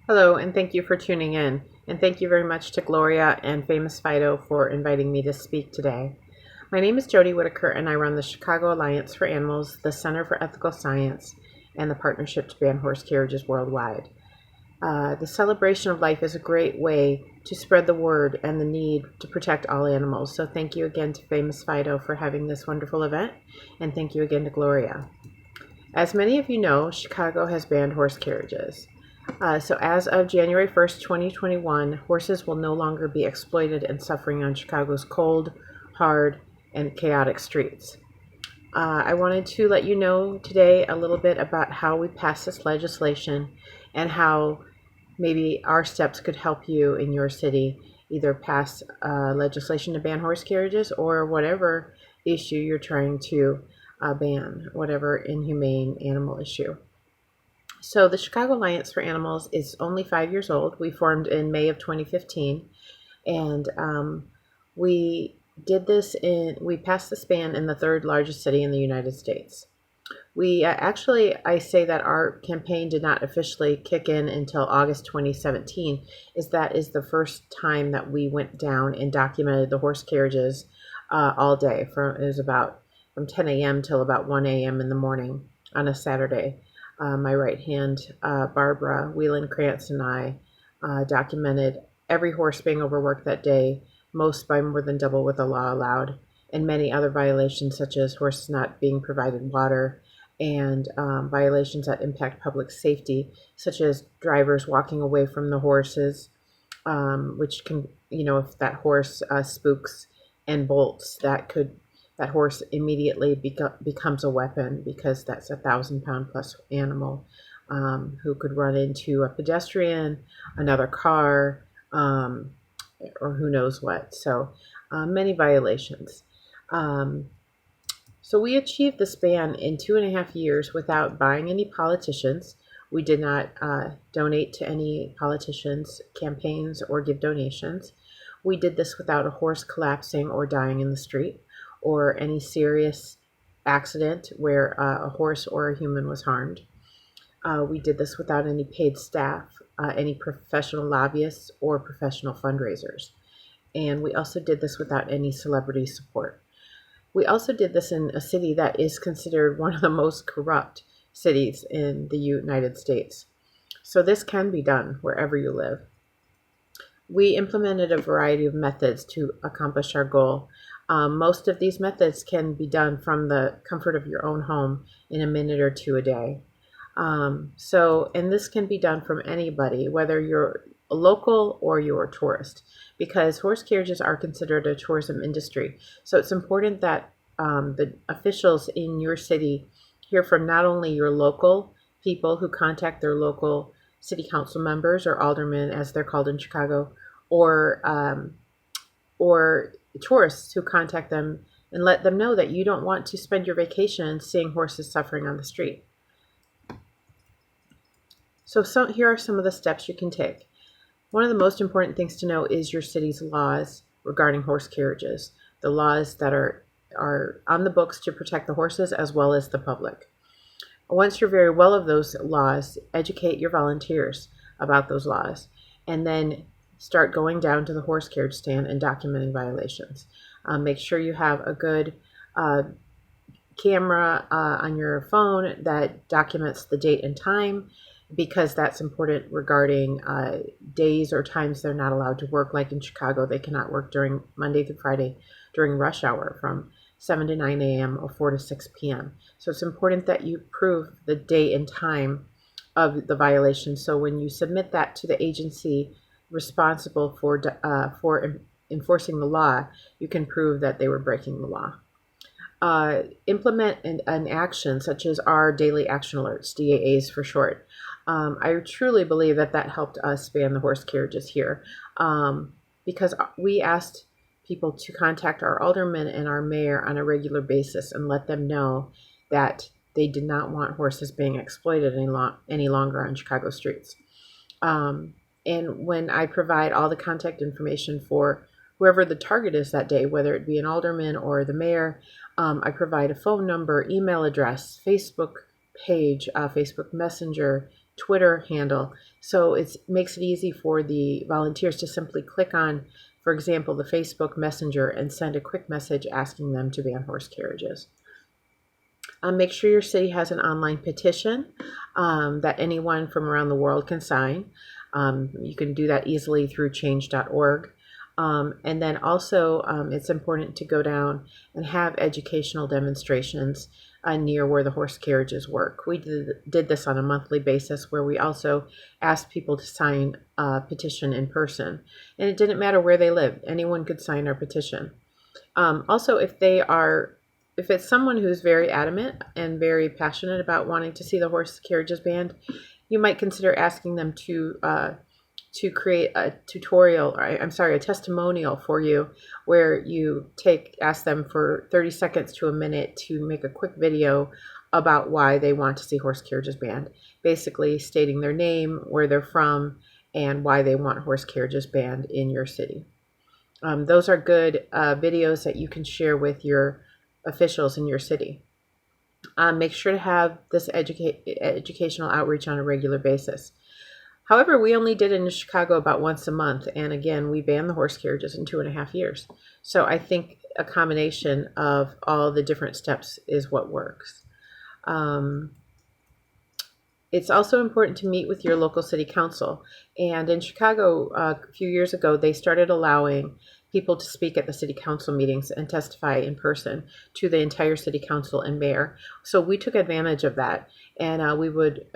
Hello, and thank you for tuning in. And thank you very much to Gloria and Famous Fido for inviting me to speak today. My name is Jody Whitaker, and I run the Chicago Alliance for Animals, the Center for Ethical Science, and the Partnership to Ban Horse Carriages Worldwide. The celebration of life is a great way to spread the word and the need to protect all animals. So thank you again to Famous Fido for having this wonderful event, and thank you again to Gloria. As many of you know, Chicago has banned horse carriages. So as of January 1st, 2021, horses will no longer be exploited and suffering on Chicago's cold, hard, and chaotic streets. I wanted to let you know today a little bit about how we passed this legislation and how maybe our steps could help you in your city either pass legislation to ban horse carriages or whatever issue you're trying to ban, whatever inhumane animal issue. So the Chicago Alliance for Animals is only 5 years old. We formed in May of 2015, and we passed this ban in the third largest city in the United States. I say that our campaign did not officially kick in until August 2017, that is the first time that we went down and documented the horse carriages all day. It was about from 10 a.m. till about 1 a.m. in the morning on a Saturday. My right hand, Barbara Whelan-Krantz, and I documented every horse being overworked that day, most by more than double what the law allowed, and many other violations such as horses not being provided water and violations that impact public safety, such as drivers walking away from the horses, which can, if that horse spooks and bolts, that horse immediately becomes a weapon because that's 1,000-pound plus animal who could run into a pedestrian, another car, or who knows what. So many violations. So we achieved this ban in 2.5 years without buying any politicians. We did not donate to any politicians' campaigns or give donations. We did this without a horse collapsing or dying in the street, or any serious accident where a horse or a human was harmed. We did this without any paid staff, any professional lobbyists, or professional fundraisers. And we also did this without any celebrity support. We also did this in a city that is considered one of the most corrupt cities in the United States. So this can be done wherever you live. We implemented a variety of methods to accomplish our goal. Most of these methods can be done from the comfort of your own home in a minute or two a day. And this can be done from anybody, whether you're a local or you're a tourist, because horse carriages are considered a tourism industry. So it's important that the officials in your city hear from not only your local people who contact their local city council members or aldermen, as they're called in Chicago, or tourists who contact them and let them know that you don't want to spend your vacation seeing horses suffering on the street. So here are some of the steps you can take. One of the most important things to know is your city's laws regarding horse carriages, the laws that are on the books to protect the horses as well as the public. Once you're very well of those laws, educate your volunteers about those laws, and then start going down to the horse carriage stand and documenting violations. Make sure you have a good camera on your phone that documents the date and time, because that's important regarding days or times they're not allowed to work. Like in Chicago, they cannot work during Monday through Friday during rush hour from 7 to 9 a.m. or 4 to 6 p.m. So it's important that you prove the date and time of the violation. So when you submit that to the agency responsible for enforcing the law, you can prove that they were breaking the law. Implement an action such as our daily action alerts, DAAs for short. I truly believe that helped us ban the horse carriages here, because we asked people to contact our aldermen and our mayor on a regular basis and let them know that they did not want horses being exploited any longer on Chicago streets. And when I provide all the contact information for whoever the target is that day, whether it be an alderman or the mayor, I provide a phone number, email address, Facebook page, Facebook Messenger, Twitter handle. So it makes it easy for the volunteers to simply click on, for example, the Facebook Messenger and send a quick message asking them to ban horse carriages. Make sure your city has an online petition that anyone from around the world can sign. You can do that easily through change.org. And then also, it's important to go down and have educational demonstrations near where the horse carriages work. We did this on a monthly basis, where we also asked people to sign a petition in person. And it didn't matter where they lived, anyone could sign our petition. Also, if it's someone who's very adamant and very passionate about wanting to see the horse carriages banned, you might consider asking them to create a a testimonial for you, where you ask them for 30 seconds to a minute to make a quick video about why they want to see horse carriages banned, basically stating their name, where they're from, and why they want horse carriages banned in your city. Those are good videos that you can share with your officials in your city. Make sure to have this educational outreach on a regular basis. However, we only did it in Chicago about once a month, and again, we banned the horse carriages in 2.5 years. So I think a combination of all the different steps is what works. It's also important to meet with your local city council. And in Chicago, a few years ago, they started allowing people to speak at the city council meetings and testify in person to the entire city council and mayor. So we took advantage of that, and we would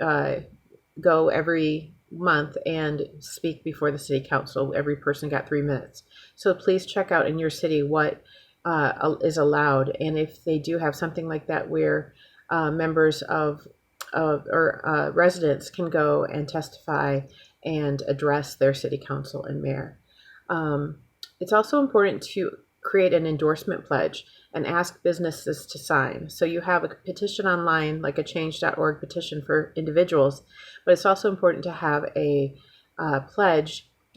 go every month and speak before the city council. Every person got 3 minutes. So please check out in your city what is allowed, and if they do have something like that where members or residents can go and testify and address their city council and mayor. It's also important to create an endorsement pledge and ask businesses to sign. So you have a petition online, like a change.org petition for individuals, but it's also important to have a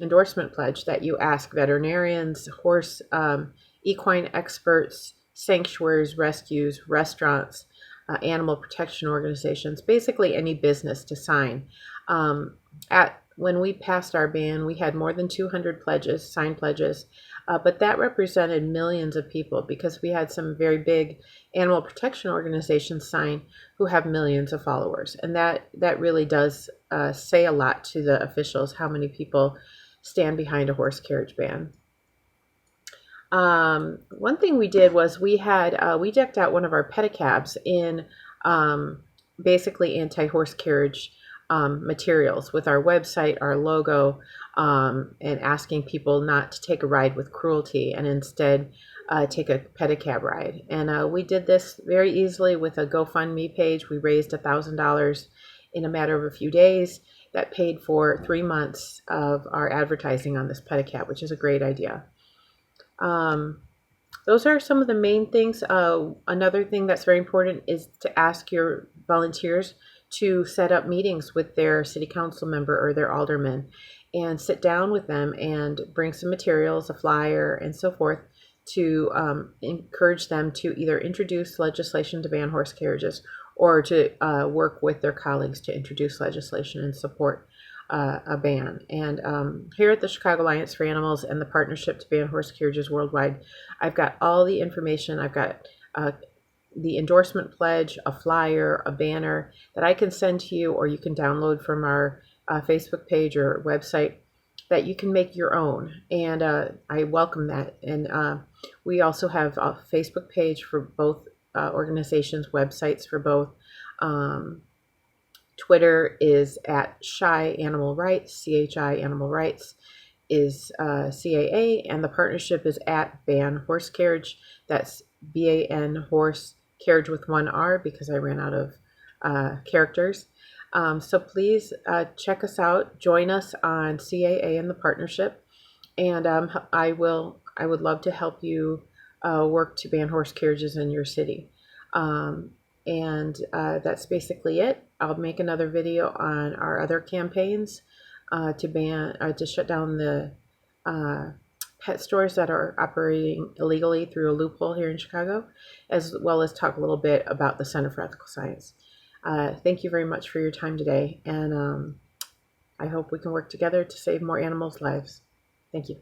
endorsement pledge that you ask veterinarians, horse, equine experts, sanctuaries, rescues, restaurants, animal protection organizations, basically any business to sign. When we passed our ban, we had more than 200 signed pledges, but that represented millions of people, because we had some very big animal protection organizations sign who have millions of followers. And that really does say a lot to the officials, how many people stand behind a horse carriage ban. One thing we did was we decked out one of our pedicabs in basically anti-horse carriage materials with our website, our logo, and asking people not to take a ride with cruelty and instead take a pedicab ride. And we did this very easily with a GoFundMe page. We raised $1,000 in a matter of a few days. That paid for 3 months of our advertising on this pedicab, which is a great idea. Those are some of the main things. Another thing that's very important is to ask your volunteers to set up meetings with their city council member or their alderman, and sit down with them and bring some materials, a flyer, and so forth, to encourage them to either introduce legislation to ban horse carriages, or to work with their colleagues to introduce legislation and support a ban. And here at the Chicago Alliance for Animals and the Partnership to Ban Horse Carriages Worldwide, I've got all the information. I've got the endorsement pledge, a flyer, a banner that I can send to you, or you can download from our Facebook page or website, that you can make your own. And I welcome that. And we also have a Facebook page for both organizations, websites for both. Twitter is at Chi Animal Rights, CHI Animal Rights is CAA, and the partnership is at Ban Horse Carriage. That's BAN Horse Carriage with 1 R, because I ran out of characters. So please check us out. Join us on CAA and the partnership, and I would love to help you work to ban horse carriages in your city. And that's basically it. I'll make another video on our other campaigns to shut down the pet stores that are operating illegally through a loophole here in Chicago, as well as talk a little bit about the Center for Ethical Science. Thank you very much for your time today, and I hope we can work together to save more animals' lives. Thank you.